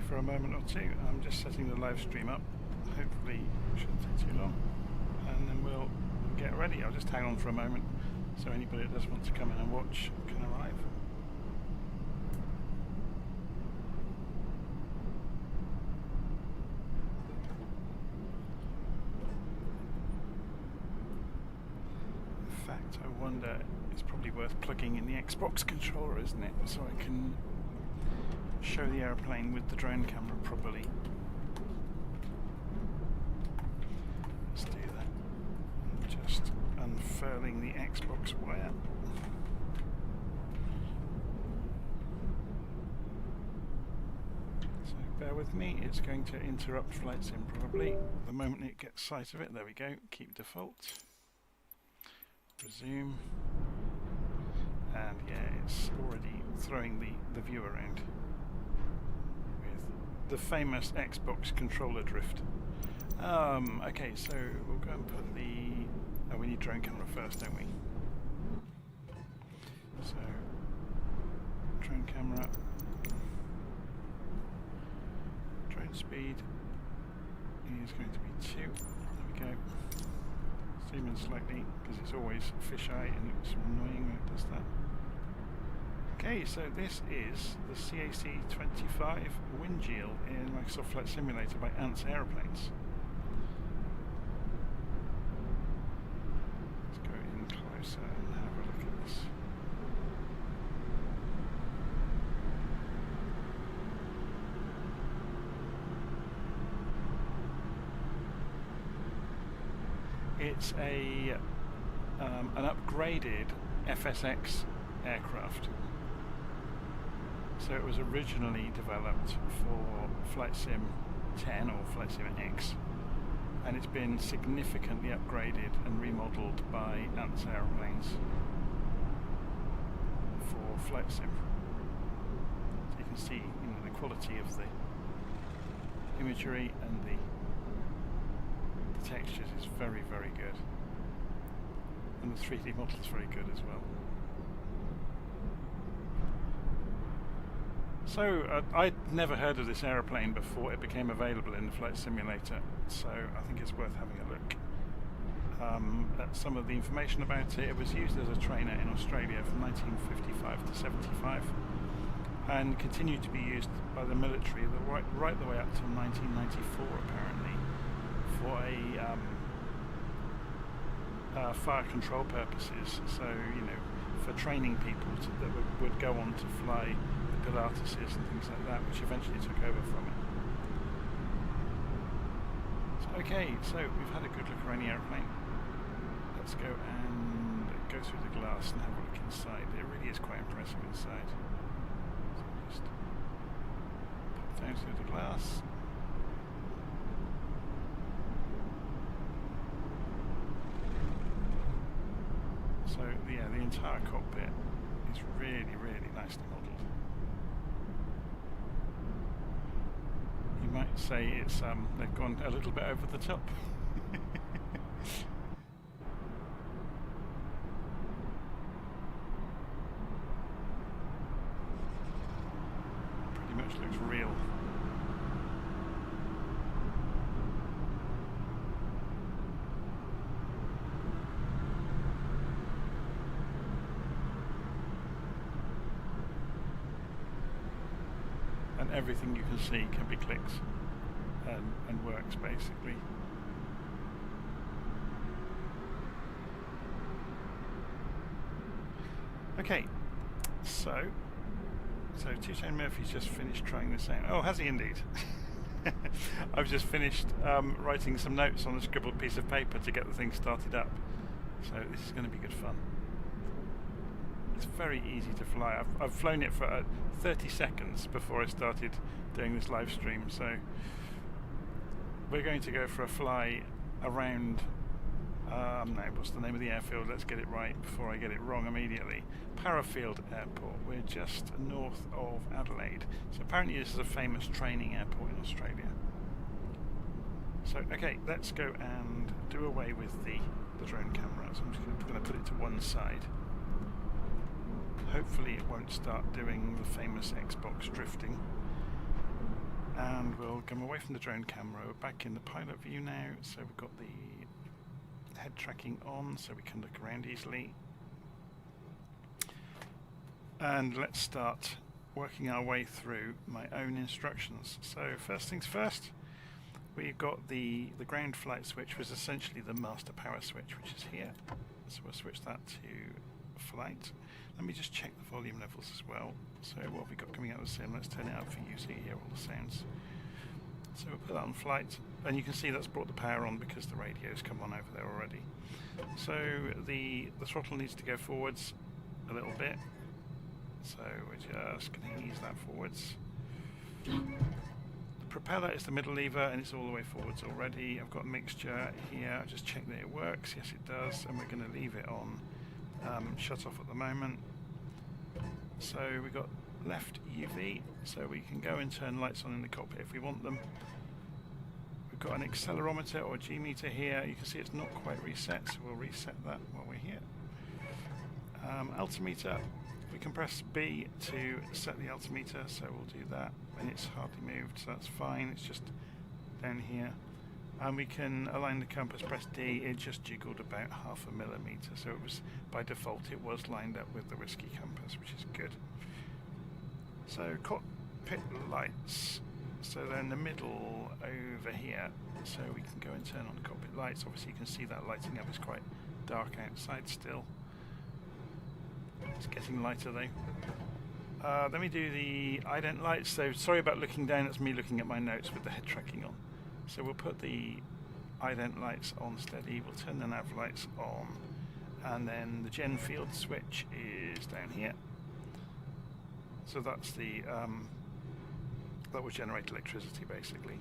for a moment or two. I'm just setting the live stream up. Hopefully it shouldn't take too long. And then we'll get ready. I'll just hang on for a moment so anybody that does want to come in and watch can arrive. In fact, I wonder, it's probably worth plugging in the Xbox controller, isn't it? So I can show the airplane with the drone camera properly. Let's do that. I'm just unfurling the Xbox wire. So bear with me, it's going to interrupt flight sim probably. The moment it gets sight of it, there we go, keep default. Resume. And yeah, it's already throwing the view around with the famous Xbox controller drift. Okay, so we'll go and put the... Oh, we need drone camera first, don't we? So, drone camera. Drone speed is going to be 2. There we go. Zoom in slightly, because it's always fisheye and it's annoying when it does that. Okay, so this is the CAC-25 Winjeel in Microsoft Flight Simulator by Ants Aeroplanes. Let's go in closer and have a look at this. It's an upgraded FSX aircraft. So it was originally developed for Flight Sim 10 or Flight Sim X, and it's been significantly upgraded and remodeled by Ants Aeroplanes for Flight Sim. So you can see, you know, the quality of the imagery and the textures is very, very good, and the 3D model is very good as well. So I'd never heard of this aeroplane before it became available in the Flight Simulator, so I think it's worth having a look at some of the information about it. It was used as a trainer in Australia from 1955 to 75 and continued to be used by the military right the way up till 1994 apparently for fire control purposes, so you know, for training people that would go on to fly the Pilatuses and things like that, which eventually took over from it. So, okay, so we've had a good look around the airplane. Let's go and go through the glass and have a look inside. It really is quite impressive inside. So just pop down through the glass. So yeah, the entire cockpit is really, really nicely modelled. You might say it's they've gone a little bit over the top. Pretty much looks real. Everything you can see can be clicked and works basically. Okay, so Two-Tone Murphy's just finished trying this out. Oh, has he indeed? I've just finished writing some notes on a scribbled piece of paper to get the thing started up. So this is going to be good fun. It's very easy to fly. I've flown it for 30 seconds before I started doing this live stream, so we're going to go for a fly around, no, what's the name of the airfield? Let's get it right before I get it wrong immediately. Parafield Airport. We're just north of Adelaide. So apparently this is a famous training airport in Australia. So, okay, let's go and do away with the drone camera. So I'm just going to put it to one side. Hopefully it won't start doing the famous Xbox drifting. And we'll come away from the drone camera. We're back in the pilot view now, so we've got the head tracking on so we can look around easily. And let's start working our way through my own instructions. So first things first, we've got the ground flight switch, was essentially the master power switch, which is here. So we'll switch that to flight. Let me just check the volume levels as well. So what have we got coming out of the sim? Let's turn it up for you so you hear all the sounds. So we'll put that on flight, and you can see that's brought the power on because the radio's come on over there already. So the throttle needs to go forwards a little bit. So we're just going to ease that forwards. The propeller is the middle lever, and it's all the way forwards already. I've got a mixture here. I'll just check that it works. Yes, it does, and we're going to leave it on shut off at the moment. So we've got left UV, so we can go and turn lights on in the cockpit if we want them. We've got an accelerometer or G meter here. You can see it's not quite reset, so we'll reset that while we're here. Altimeter, we can press B to set the altimeter, so we'll do that, and it's hardly moved, so that's fine. It's just down here. And we can align the compass, press D, it just jiggled about 0.5 millimeter, so it was, by default, it was lined up with the risky compass, which is good. So cockpit lights, so they're in the middle over here, so we can go and turn on the cockpit lights. Obviously you can see that lighting up. It's quite dark outside still. It's getting lighter though. Then we do the ident lights, so sorry about looking down, it's me looking at my notes with the head tracking on. So we'll put the ident lights on steady, we'll turn the nav lights on, and then the gen field switch is down here. So that's the that will generate electricity basically.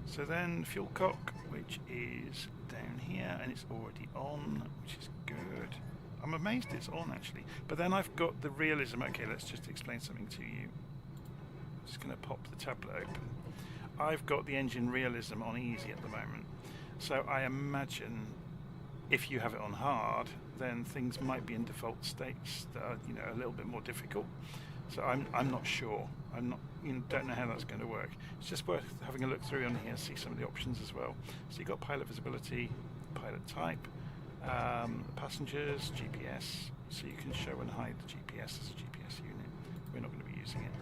So then fuel cock, which is down here, and it's already on, which is good. I'm amazed it's on actually. But then I've got the realism. Okay, let's just explain something to you. I'm just going to pop the tablet open. I've got the engine realism on easy at the moment. So I imagine if you have it on hard, then things might be in default states that are, you know, a little bit more difficult. So I'm not sure. I'm not, don't know how that's going to work. It's just worth having a look through on here and see some of the options as well. So you've got pilot visibility, pilot type, passengers, GPS. So you can show and hide the GPS as a GPS unit. We're not going to be using it.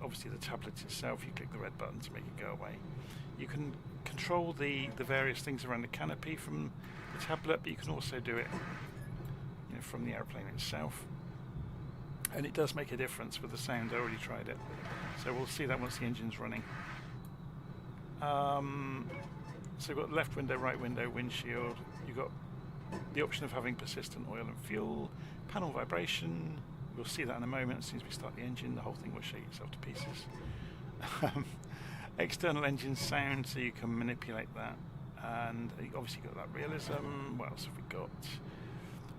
Obviously the tablet itself, you click the red button to make it go away. You can control the various things around the canopy from the tablet, but you can also do it, you know, from the airplane itself. And it does make a difference with the sound. I already tried it, so we'll see that once the engine's running. So we've got left window, right window, windshield. You've got the option of having persistent oil and fuel, panel vibration. We'll see that in a moment. As soon as we start the engine, the whole thing will shake itself to pieces. External engine sound, so you can manipulate that. And you obviously got that realism. What else have we got?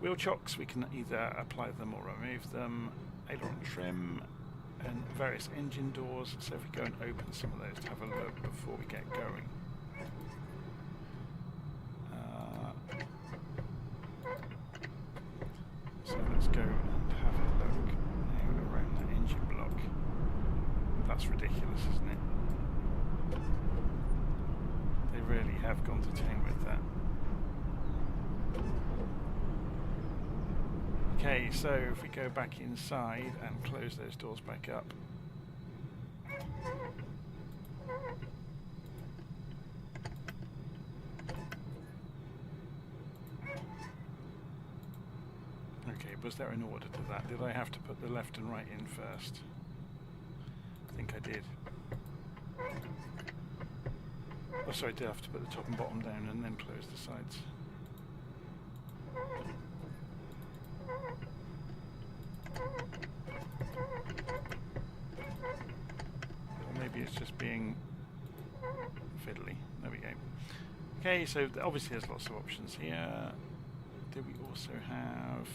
Wheel chocks, we can either apply them or remove them. Aileron trim and various engine doors. So if we go and open some of those to have a look before we get going. So let's go and have a look now around that engine block. That's ridiculous, isn't it? They really have gone to town with that. Okay, so if we go back inside and close those doors back up. Okay, was there an order to that? Did I have to put the left and right in first? I think I did. Oh, sorry, I did have to put the top and bottom down and then close the sides. Or maybe it's just being fiddly. There we go. Okay, so obviously there's lots of options here. Do we also have...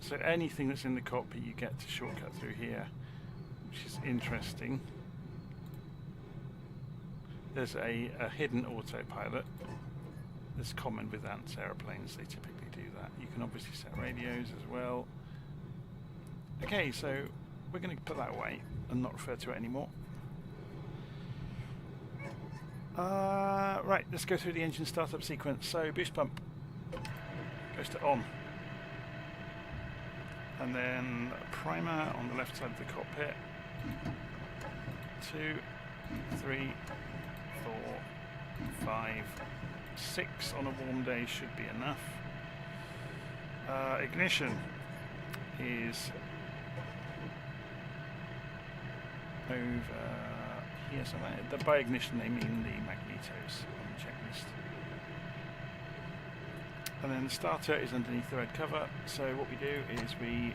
So anything that's in the cockpit you get to shortcut through here, which is interesting. There's a hidden autopilot. That's common with ANTS airplanes, they typically do that. You can obviously set radios as well. Okay, so we're going to put that away and not refer to it anymore. Right, let's go through the engine startup sequence. So boost pump goes to on, and then primer on the left side of the cockpit. 2, 3, 4, 5, 6 on a warm day should be enough. Ignition is over here somewhere. By ignition they mean the magnetos on the checklist. And then the starter is underneath the red cover, so what we do is we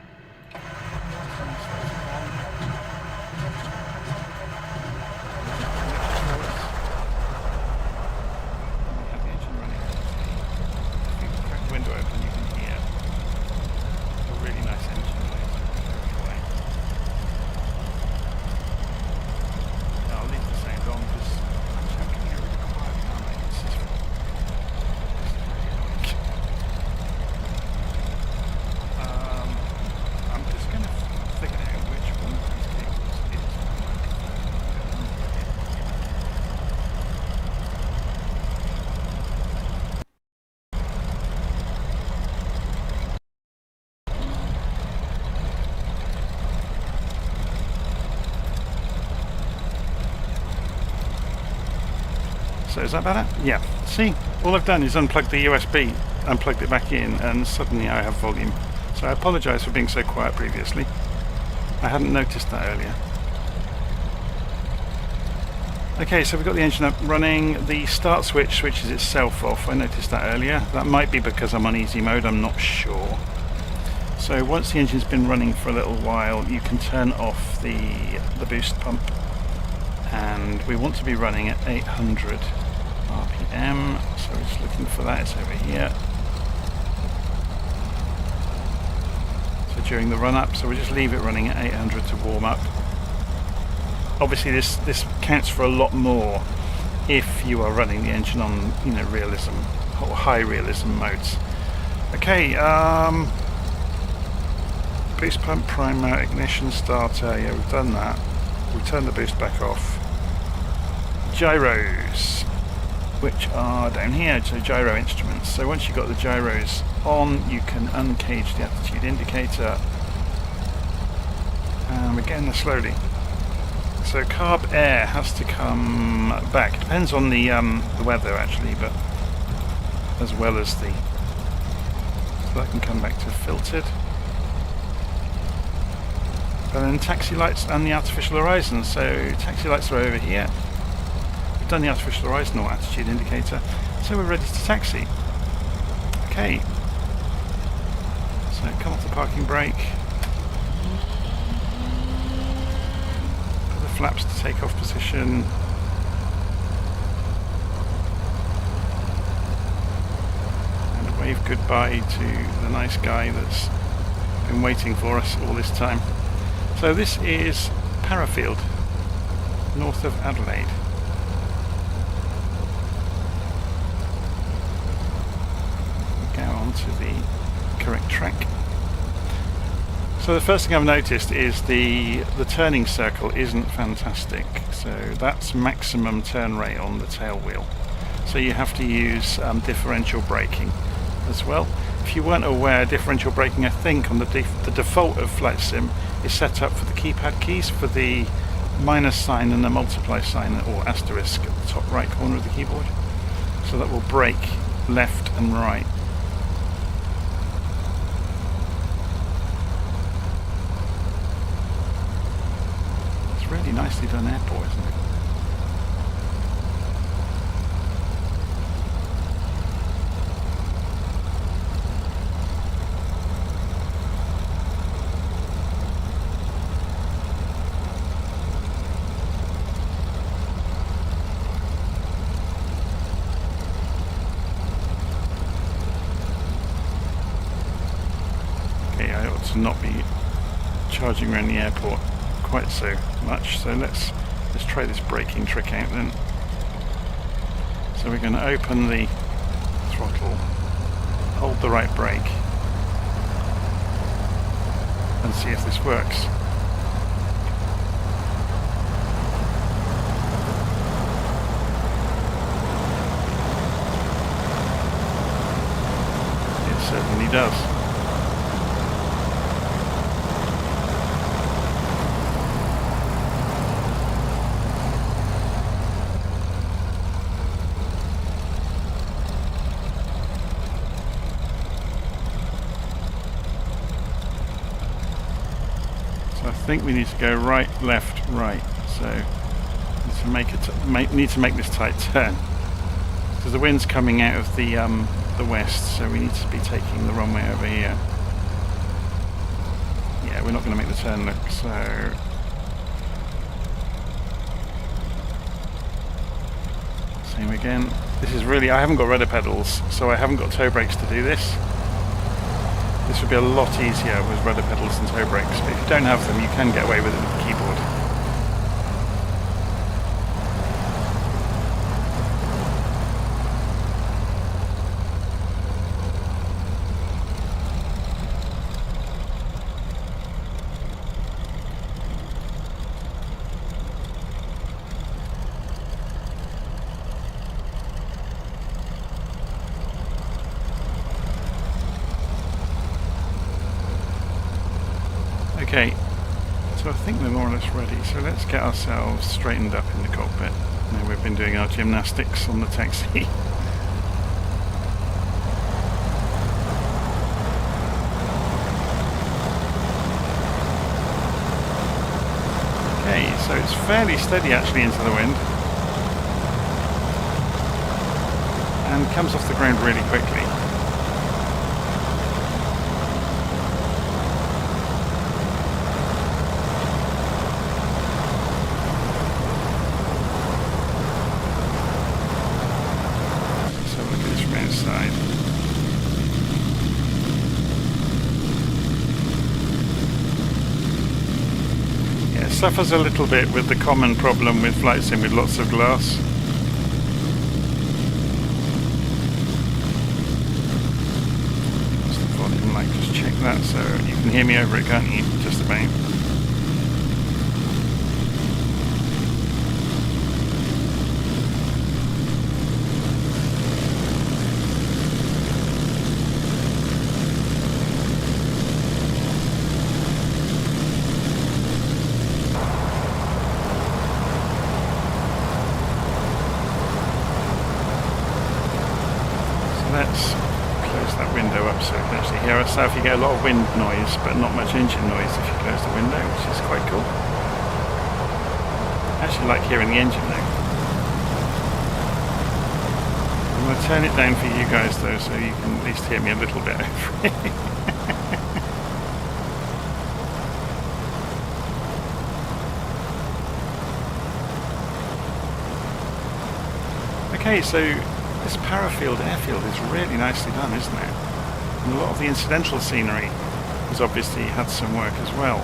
have the engine running. If you crack the window open you can hear a really nice engine noise going away. Now I'll leave the sound on because I'm choking it really quiet now, mate. This is really annoying. I'm just going to figure out which one of these cables is So is that better? Yeah. See, all I've done is unplug the USB, unplugged it back in, and suddenly I have volume. So I apologise for being so quiet previously. I hadn't noticed that earlier. Okay, so we've got the engine up running. The start switch switches itself off. I noticed that earlier. That might be because I'm on easy mode, I'm not sure. So once the engine's been running for a little while, you can turn off the boost pump. And we want to be running at 800 RPM, so we're just looking for that. It's over here. So during the run up, so we'll just leave it running at 800 to warm up. Obviously this counts for a lot more if you are running the engine on, you know, realism or high realism modes. Okay, boost pump, primer, ignition, starter, yeah, we've done that. We turn the boost back off. Gyros, which are down here, so gyro instruments. So once you've got the gyros on, you can uncage the attitude indicator. And we're getting there slowly. So carb air has to come back. Depends on the weather actually, but as well as the, so that can come back to filtered. And then taxi lights and the artificial horizon. So taxi lights are over here. We've done the artificial horizon or attitude indicator. So we're ready to taxi. Okay. So come off the parking brake. Put the flaps to take off position. And wave goodbye to the nice guy that's been waiting for us all this time. So this is Parafield, north of Adelaide. We go on to the correct track. So the first thing I've noticed is the turning circle isn't fantastic. So that's maximum turn rate on the tail wheel. So you have to use differential braking as well. If you weren't aware, differential braking, I think on the default of Flight Sim is set up for the keypad keys, for the minus sign and the multiply sign or asterisk at the top right corner of the keyboard. So that will brake left and right. It's really nicely done airport, isn't it? Not be charging around the airport quite so much, so let's try this braking trick out then. So we're going to open the throttle, hold the right brake and see if this works. does. So I think we need to go right, left, right. So need to make this tight turn because the wind's coming out of the west, so we need to be taking the runway over here. Yeah, we're not going to make the turn look so. Same again. This is really, I haven't got rudder pedals, so I haven't got toe brakes to do this. This would be a lot easier with rudder pedals and toe brakes, but if you don't have them, you can get away with it with the keyboard. Okay, so I think we're more or less ready, so let's get ourselves straightened up in the cockpit. Now we've been doing our gymnastics on the taxi. Okay, so it's fairly steady actually into the wind and comes off the ground really quickly. Suffers a little bit with the common problem with flight sim with lots of glass. What's the volume like? Just check that so you can hear me over it, can't you? Just about. Let's close that window up so you can actually hear us. South you get a lot of wind noise but not much engine noise if you close the window, which is quite cool. I actually like hearing the engine though. I'm going to turn it down for you guys though so you can at least hear me a little bit over it. Okay, so this Parafield airfield is really nicely done, isn't it? And a lot of the incidental scenery has obviously had some work as well.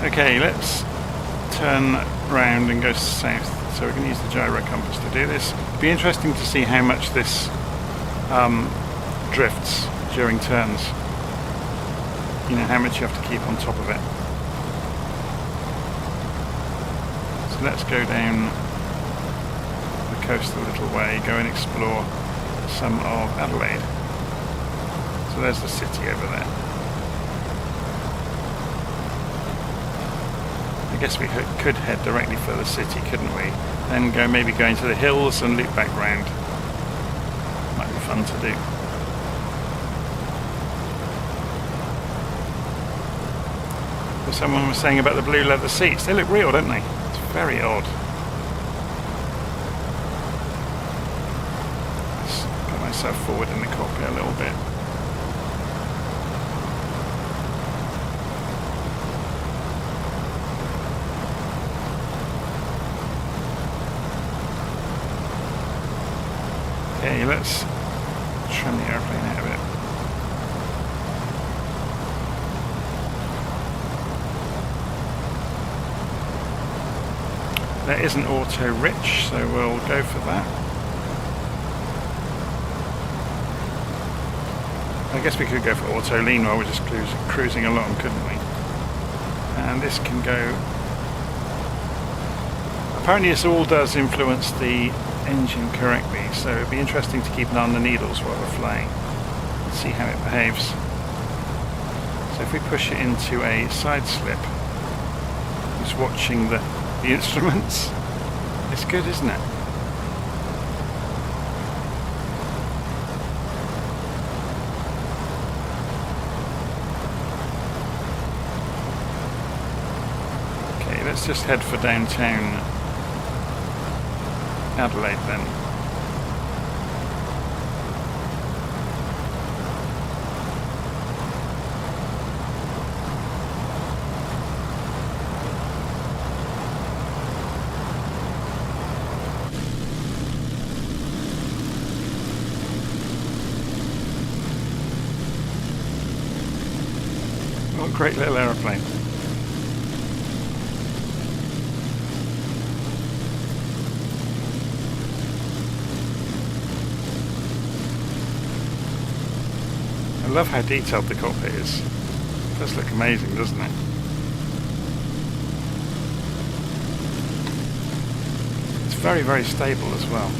Okay, let's turn round and go south. So we're going to use the gyro compass to do this. It'll be interesting to see how much this drifts during turns. You know, how much you have to keep on top of it. So let's go down the coast a little way, go and explore some of Adelaide. So there's the city over there. I guess we could head directly for the city, couldn't we? Then maybe go into the hills and loop back round. Might be fun to do. But someone was saying about the blue leather seats. They look real, don't they? It's very odd. Let's put myself forward in the cockpit a little bit. Okay, let's trim the airplane out of it. That isn't auto rich, so we'll go for that. I guess we could go for auto lean while we're just cruising along, couldn't we? And this can go... Apparently this all does influence the engine correctly, so it'd be interesting to keep an eye on the needles while we're flying and see how it behaves. So if we push it into a side slip, just watching the instruments, it's good, isn't it? Okay, let's just head for downtown Adelaide then. What a great little aeroplane. I love how detailed the cockpit is. It does look amazing, doesn't it? It's very, very stable as well.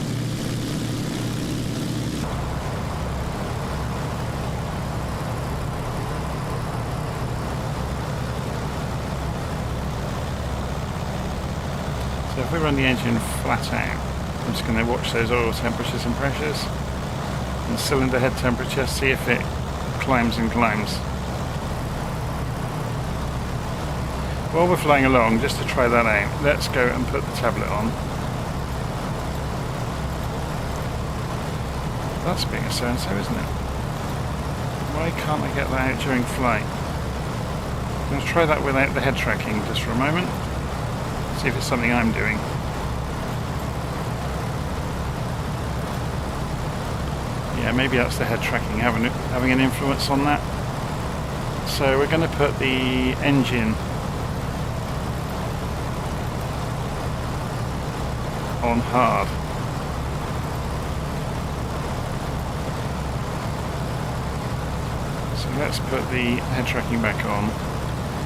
So if we run the engine flat out, I'm just going to watch those oil temperatures and pressures and cylinder head temperature, see if it climbs and climbs. While we're flying along, just to try that out, let's go and put the tablet on. That's being a so-and-so, isn't it? Why can't I get that out during flight? I'm going to try that without the head tracking just for a moment. See if it's something I'm doing. Yeah, maybe that's the head tracking having an influence on that. So we're going to put the engine on hard. So let's put the head tracking back on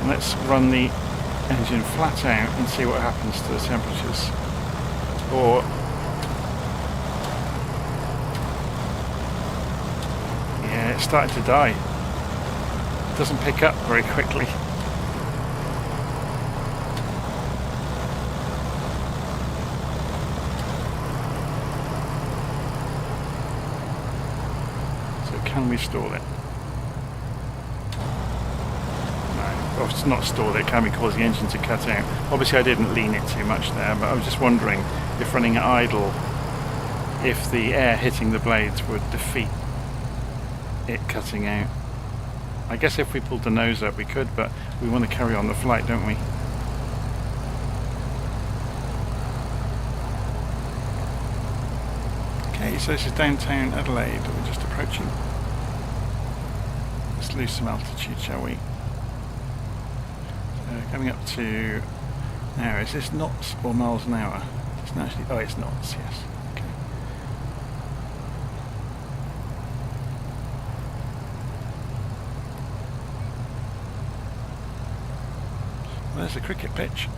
and let's run the engine flat out and see what happens to the temperatures. Or yeah, it's starting to die. It doesn't pick up very quickly. So can we stall it? No, it's not stall it, can we cause the engine to cut out? Obviously I didn't lean it too much there, but I was just wondering if running at idle, if the air hitting the blades would defeat it cutting out. I guess if we pulled the nose up we could, but we want to carry on the flight, don't we? Okay, so this is downtown Adelaide, we're just approaching. Let's lose some altitude, shall we? Coming up to, now is this knots or miles an hour? It's not actually, oh it's knots, yes. Okay. Well, there's a cricket pitch.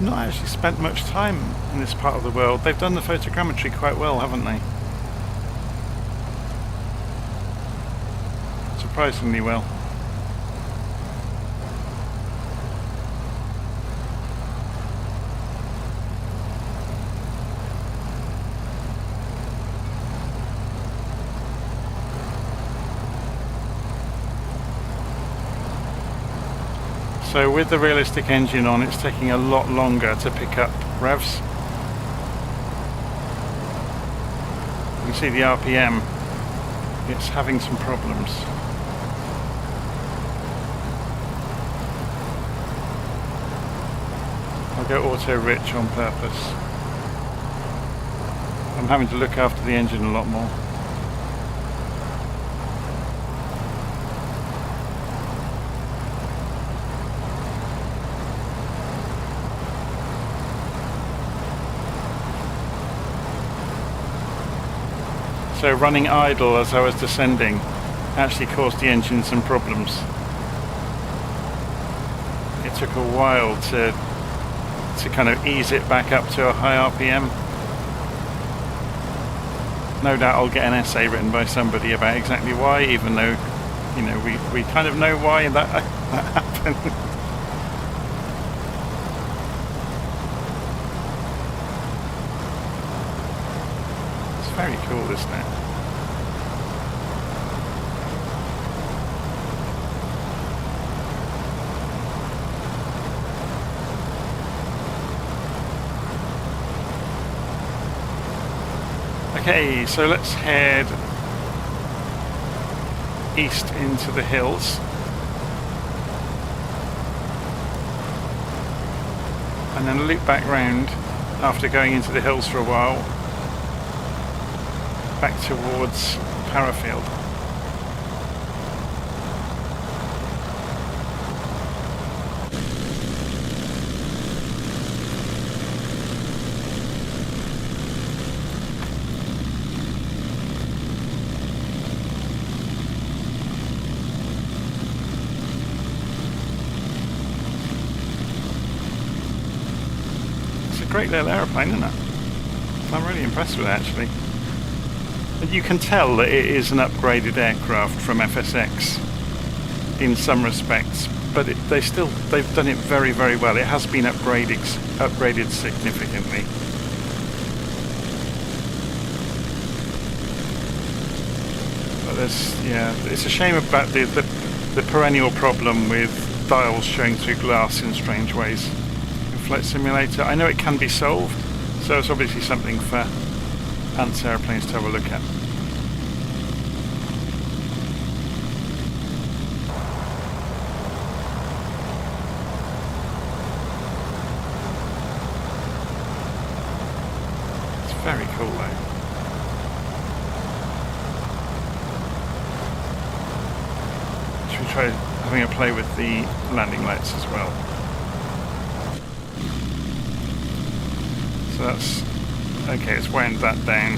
Not actually spent much time in this part of the world. They've done the photogrammetry quite well, haven't they? Surprisingly well. So with the realistic engine on, it's taking a lot longer to pick up revs. You can see the RPM it's having some problems. I'll go auto rich on purpose. I'm having to look after the engine a lot more. So running idle as I was descending actually caused the engine some problems. It took a while to kind of ease it back up to a high RPM. No doubt I'll get an essay written by somebody about exactly why, even though, you know, we kind of know why that happened. It's very cool, isn't it? Okay, so let's head east into the hills. And then loop back round after going into the hills for a while, back towards Parafield. Great little aeroplane, isn't it? I'm really impressed with it, actually. And you can tell that it is an upgraded aircraft from FSX in some respects, but they've done it very, very well. It has been upgraded significantly. But it's a shame about the perennial problem with dials showing through glass in strange ways. Flight Simulator. I know it can be solved, so it's obviously something for Ants aeroplanes to have a look at. It's very cool though. Should we try having a play with the landing lights as well? So that's okay, let's wind that down.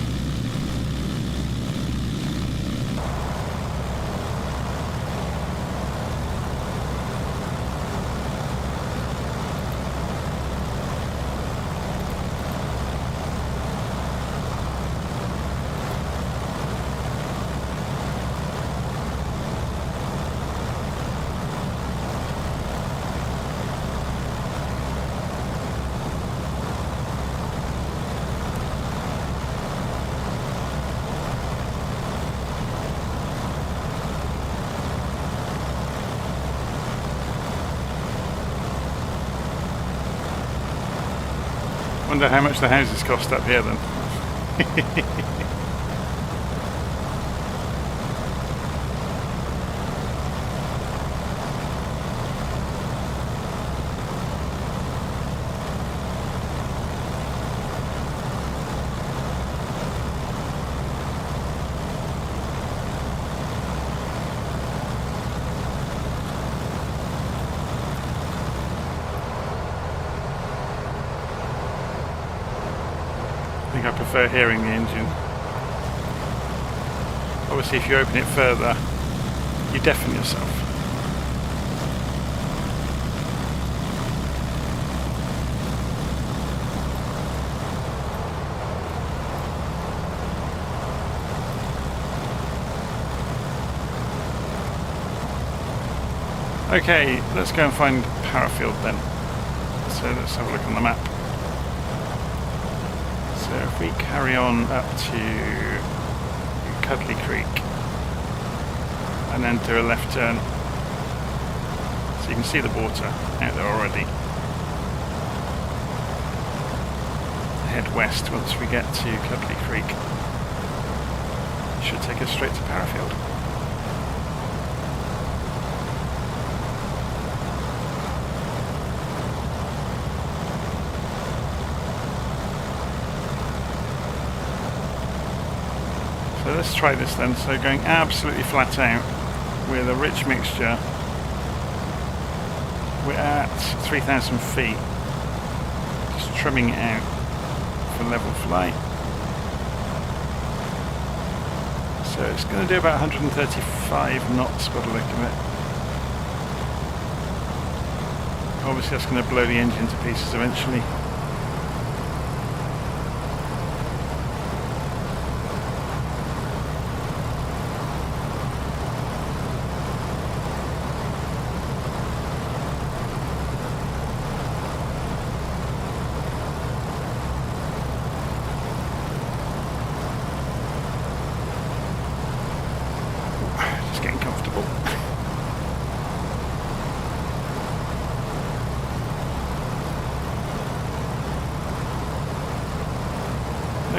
Wonder how much the houses cost up here then. I prefer hearing the engine. Obviously if you open it further, you deafen yourself. Okay, let's go and find Parafield then. So let's have a look on the map. So if we carry on up to Cuddly Creek and then do a left turn, so you can see the water out there already. Head west once we get to Cuddly Creek. should take us straight to Parafield. So let's try this then. So going absolutely flat out with a rich mixture. We're at 3,000 feet. Just trimming it out for level flight. So it's going to do about 135 knots by the look of it. Obviously that's going to blow the engine to pieces eventually.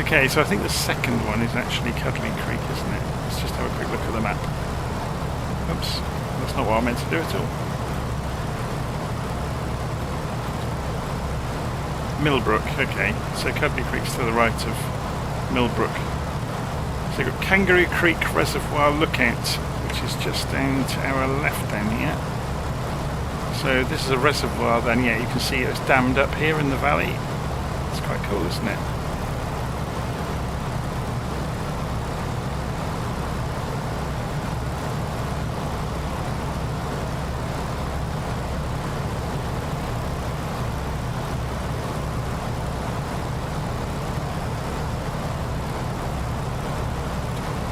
Okay, so I think the second one is actually Cuddly Creek, isn't it? Let's just have a quick look at the map. Oops, that's not what I meant to do at all. Millbrook, okay. So Cuddly Creek's to the right of Millbrook. So you've got Kangaroo Creek Reservoir Lookout, which is just down to our left down here. So this is a reservoir then, yeah, you can see it's dammed up here in the valley. It's quite cool, isn't it?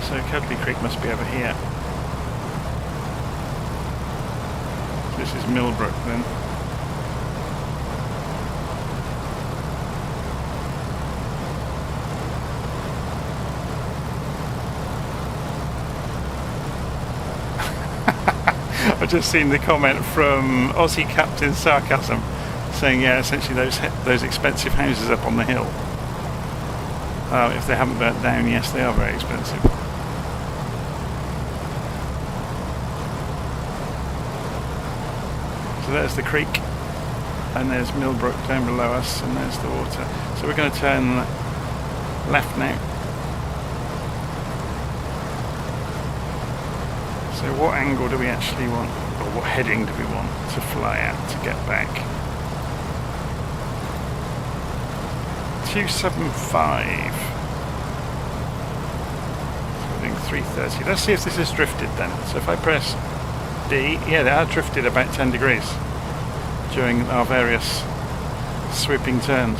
So Cuddly Creek must be over here. So this is Millbrook then. I've just seen the comment from Aussie Captain Sarcasm saying, yeah, essentially those expensive houses up on the hill. If they haven't burnt down, yes, they are very expensive. So there's the creek, and there's Millbrook down below us, and there's the water. So we're going to turn left now. So what angle do we actually want, or what heading do we want to fly at to get back? 275. So I think 330. Let's see if this is drifted then. So if I press D, yeah, they are drifted about 10 degrees during our various swooping turns.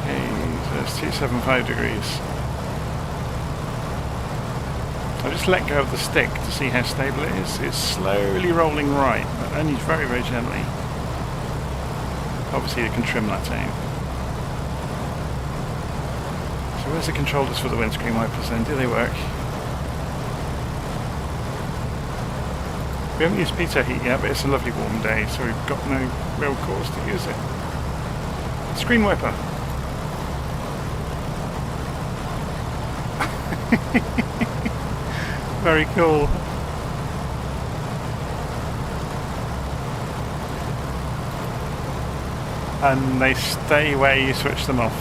Okay, so it's 275 degrees. I just let go of the stick to see how stable it is. It's slowly rolling right, but only very, very gently. Obviously you can trim that down. So where's the controllers for the windscreen wipers then? Do they work? We haven't used pitot heat yet, but it's a lovely warm day, so we've got no real cause to use it. Screen wiper. Very cool. And they stay where you switch them off.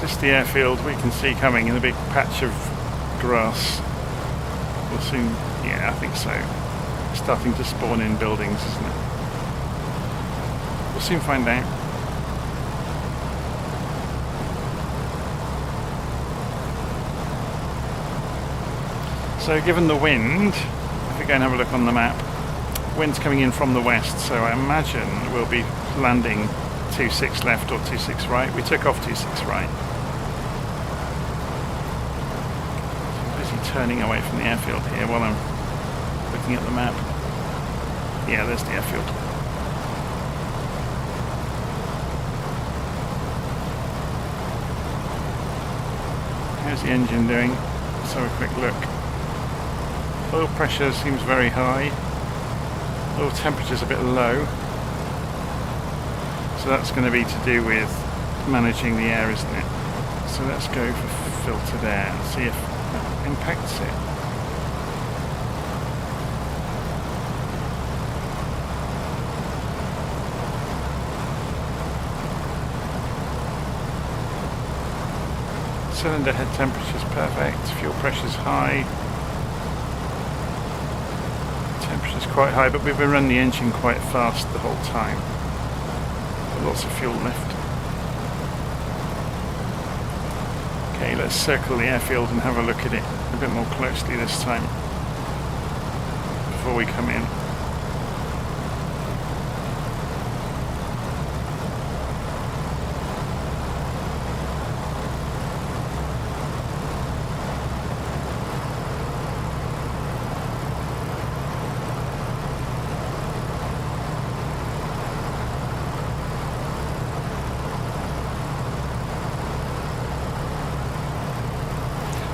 This is the airfield we can see coming in a big patch of grass. We'll soon Yeah, I think so. Starting to spawn in buildings, isn't it? We'll soon find out. So given the wind, if we go and have a look on the map, wind's coming in from the west, so I imagine we'll be landing 26 left or 26 right. We took off 26 right. So I'm busy turning away from the airfield here while I'm looking at the map. Yeah, there's the airfield. How's the engine doing? Let's have a quick look. Oil pressure seems very high. Oil temperature's a bit low. So that's going to be to do with managing the air, isn't it? So let's go for filtered air and see if that impacts it. Cylinder head temperature is perfect, fuel pressure is high, temperature is quite high, but we've been running the engine quite fast the whole time. Got lots of fuel left. Okay, let's circle the airfield and have a look at it a bit more closely this time before we come in.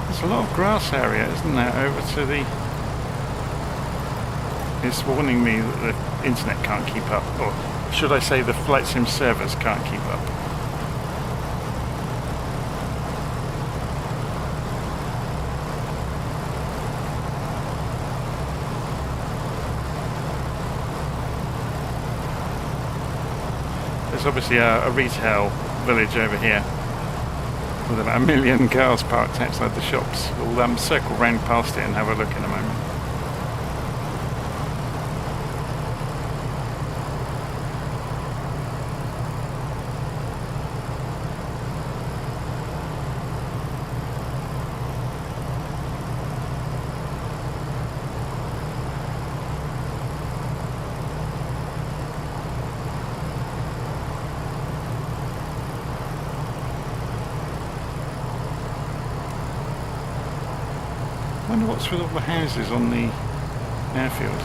There's a lot of grass area, isn't there, over to the... It's warning me that the internet can't keep up, or should I say the flight sim servers can't keep up. There's obviously a retail village over here with about 1 million cars parked outside the shops. We'll circle round past it and have a look in a moment. I wonder what's with all the houses on the airfield.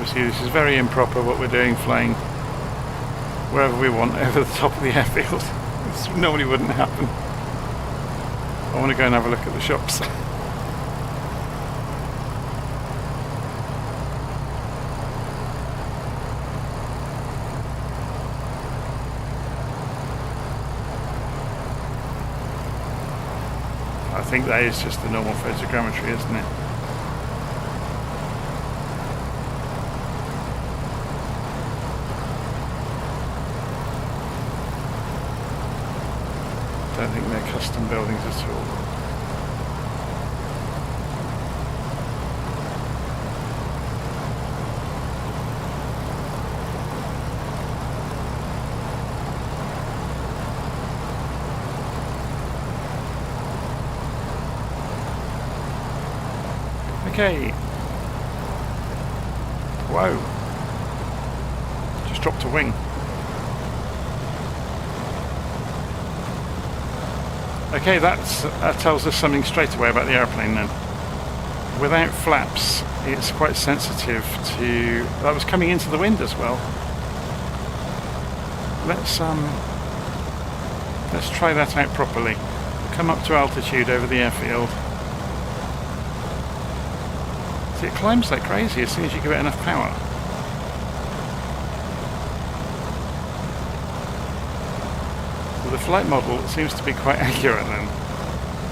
Obviously this is very improper what we're doing, flying wherever we want over the top of the airfield. This normally wouldn't happen. I want to go and have a look at the shops. I think that is just the normal photogrammetry, isn't it? I don't think they're custom buildings at all. Okay. Whoa. Just dropped a wing. Okay, that tells us something straight away about the airplane then. Without flaps, it's quite sensitive to... That was coming into the wind as well. Let's try that out properly. Come up to altitude over the airfield. See, it climbs like crazy as soon as you give it enough power. So the flight model seems to be quite accurate then.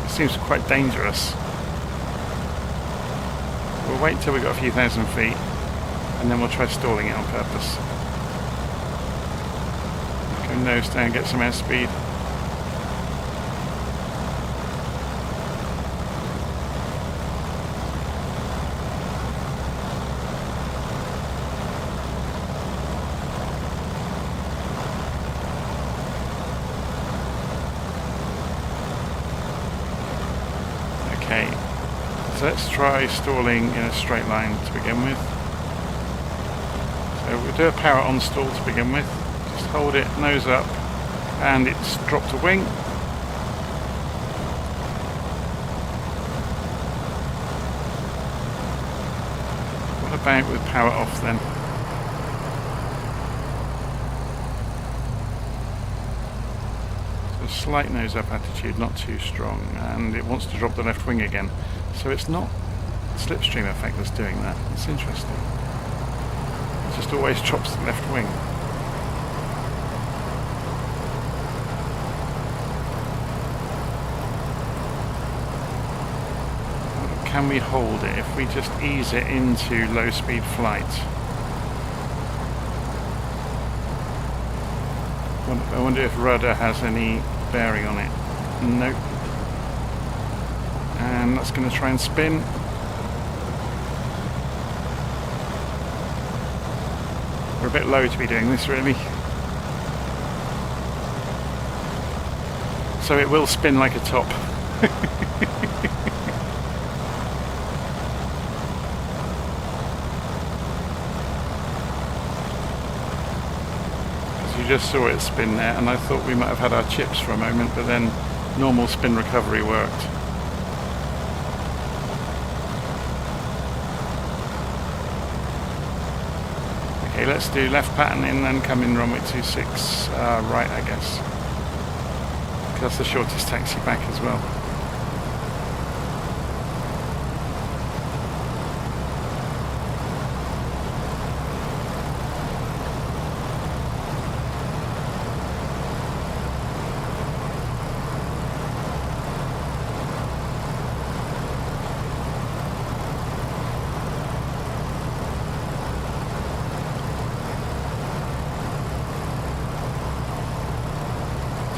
It seems quite dangerous. We'll wait till we've got a few thousand feet and then we'll try stalling it on purpose. Go nose down, get some airspeed. Okay, so let's try stalling in a straight line to begin with. So we'll do a power on stall to begin with. Just hold it nose up and it's dropped a wing. What about with power off then? Slight nose up attitude, not too strong, and it wants to drop the left wing again. So it's not slipstream effect that's doing that. It's interesting. It just always chops the left wing. Can we hold it if we just ease it into low speed flight? I wonder if rudder has any bearing on it. Nope. And that's going to try and spin. We're a bit low to be doing this really. So it will spin like a top. Just saw it spin there and I thought we might have had our chips for a moment, but then normal spin recovery worked. Okay, let's do left pattern in and come in runway 26 right, I guess. That's the shortest taxi back as well.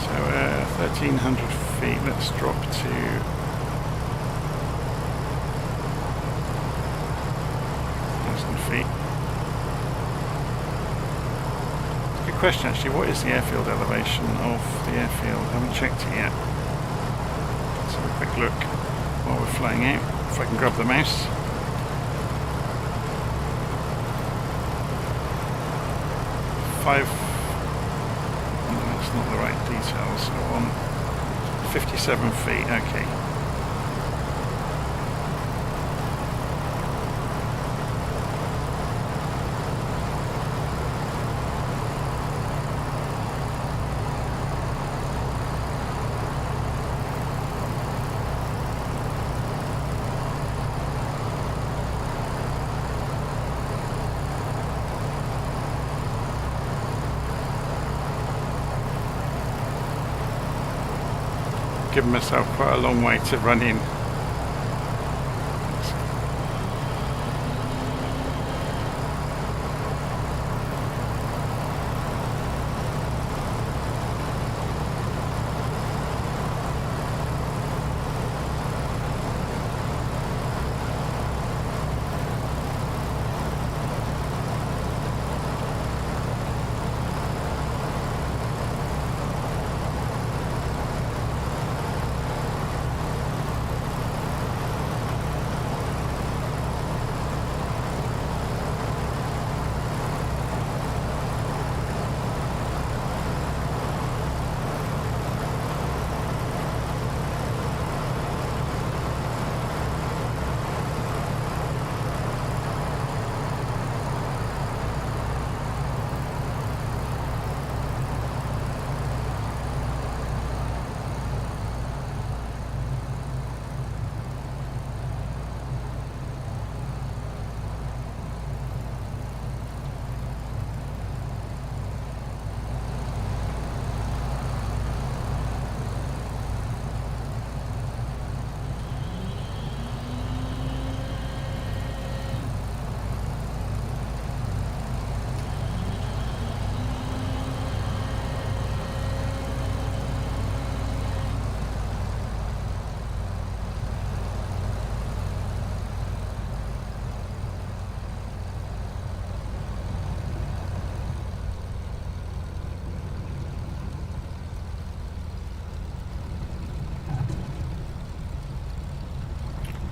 So 1,300 feet, let's drop to 1,000 feet. Good question actually, what is the airfield elevation of the airfield? I haven't checked it yet. Let's have a quick look while we're flying out, if I can grab the mouse. That's not the right details, so on 57 feet, okay. Given myself quite a long way to run in.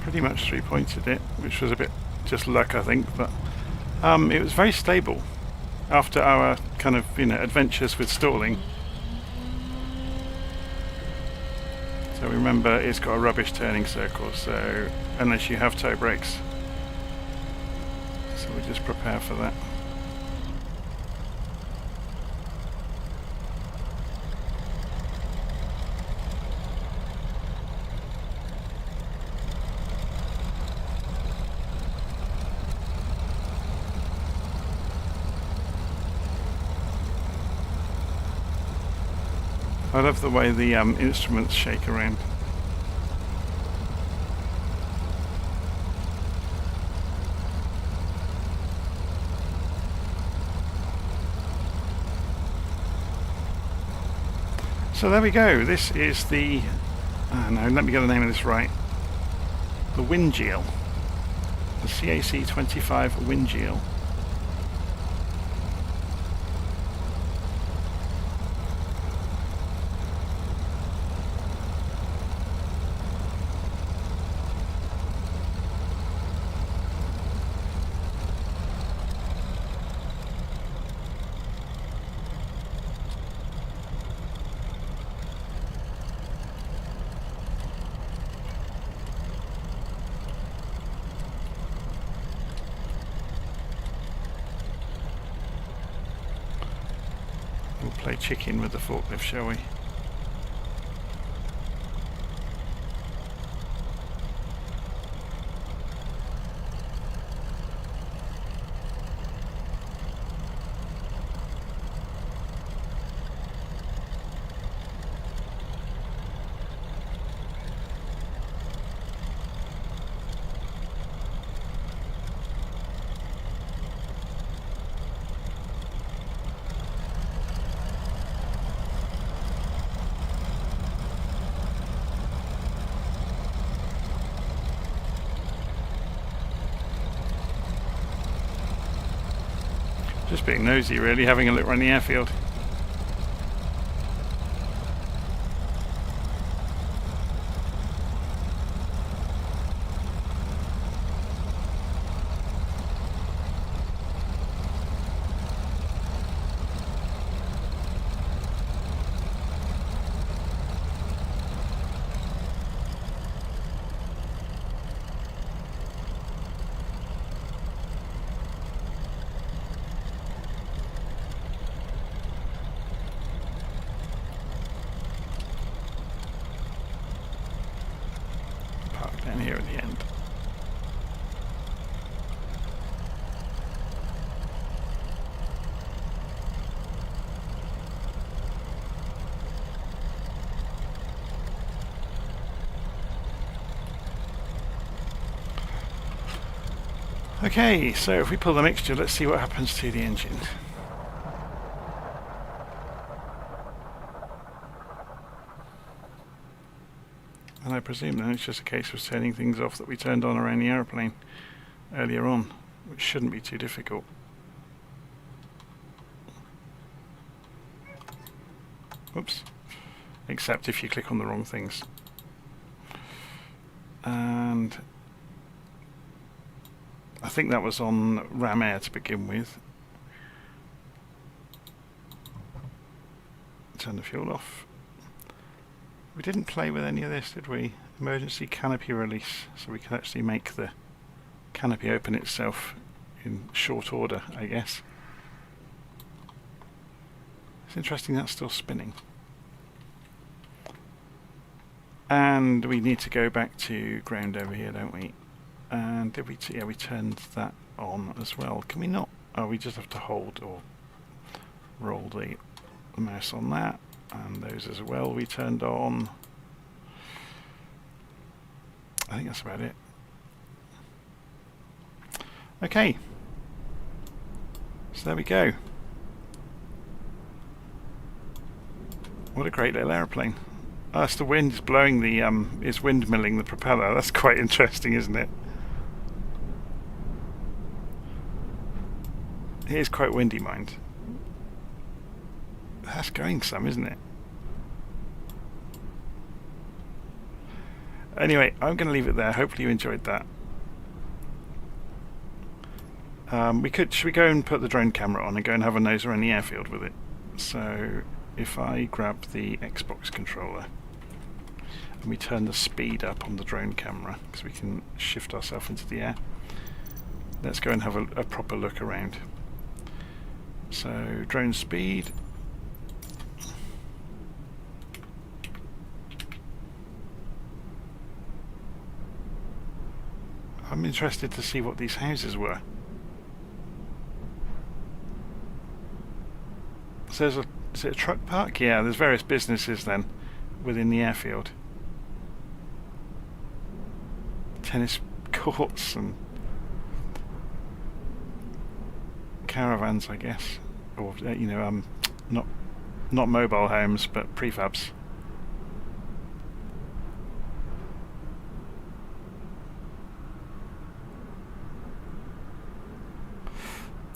pretty much three-pointed it, which was a bit just luck, I think, but it was very stable after our kind of, you know, adventures with stalling. So remember, it's got a rubbish turning circle, so unless you have toe brakes. So we just prepare for that. I love the way the instruments shake around. So there we go. This is the... no, let me get the name of this right. The Winjeel. The CAC-25 Winjeel. We'll play chicken with the forklift, shall we? Just being nosy, really, having a look around the airfield. Down here at the end. Okay, so if we pull the mixture, let's see what happens to the engine. And I presume then it's just a case of turning things off that we turned on around the aeroplane earlier on, which shouldn't be too difficult. Oops. Except if you click on the wrong things. And I think that was on Ram Air to begin with. Turn the fuel off. We didn't play with any of this, did we? Emergency canopy release, so we can actually make the canopy open itself in short order, I guess. It's interesting that's still spinning. And we need to go back to ground over here, don't we? And did we? Yeah, we turned that on as well. Can we not? Oh, we just have to hold or roll the mouse on that. And those as well we turned on. I think that's about it. Okay. So there we go. What a great little aeroplane. Oh, that's the wind is blowing the is windmilling the propeller. That's quite interesting, isn't it? It is quite windy, mind. That's going some, isn't it? Anyway, I'm going to leave it there. Hopefully you enjoyed that. Should we go and put the drone camera on and go and have a nose around the airfield with it? So if I grab the Xbox controller and we turn the speed up on the drone camera, because we can shift ourselves into the air. Let's go and have a proper look around. So drone speed. I'm interested to see what these houses were. So is it a truck park? Yeah, there's various businesses then within the airfield. Tennis courts and caravans, I guess, or not mobile homes, but prefabs.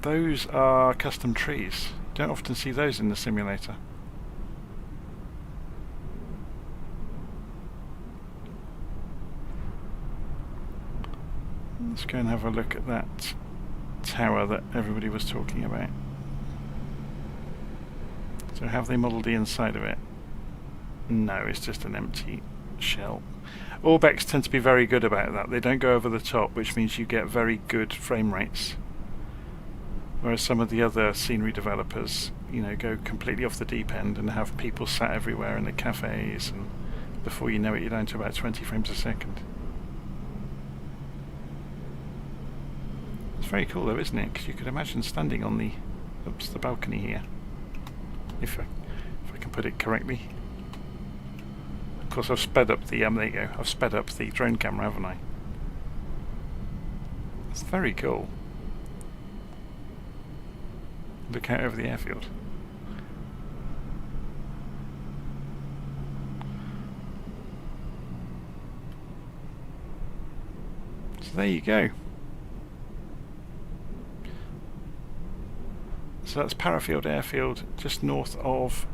Those are custom trees. Don't often see those in the simulator. Let's go and have a look at that tower that everybody was talking about. So have they modelled the inside of it? No, it's just an empty shell. Orbx tend to be very good about that. They don't go over the top, which means you get very good frame rates. Whereas some of the other scenery developers, go completely off the deep end and have people sat everywhere in the cafes, and before you know it, you're down to about 20 frames a second. It's very cool though, isn't it? Because you could imagine standing on the balcony here, if I can put it correctly. Of course, I've sped up the there you go. I've sped up the drone camera, haven't I? It's very cool. Look out over the airfield. So there you go. So that's Parafield Airfield, just north of...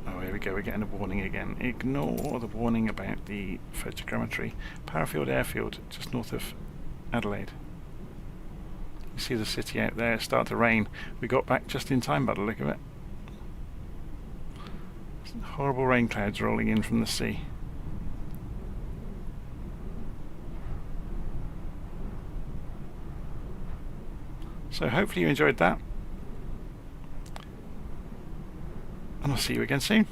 Oh, here we go, we're getting a warning again. Ignore the warning about the photogrammetry. Parafield Airfield, just north of Adelaide. You see the city out there, start to rain. We got back just in time by the look of it. Some horrible rain clouds rolling in from the sea. So hopefully you enjoyed that. And I'll see you again soon.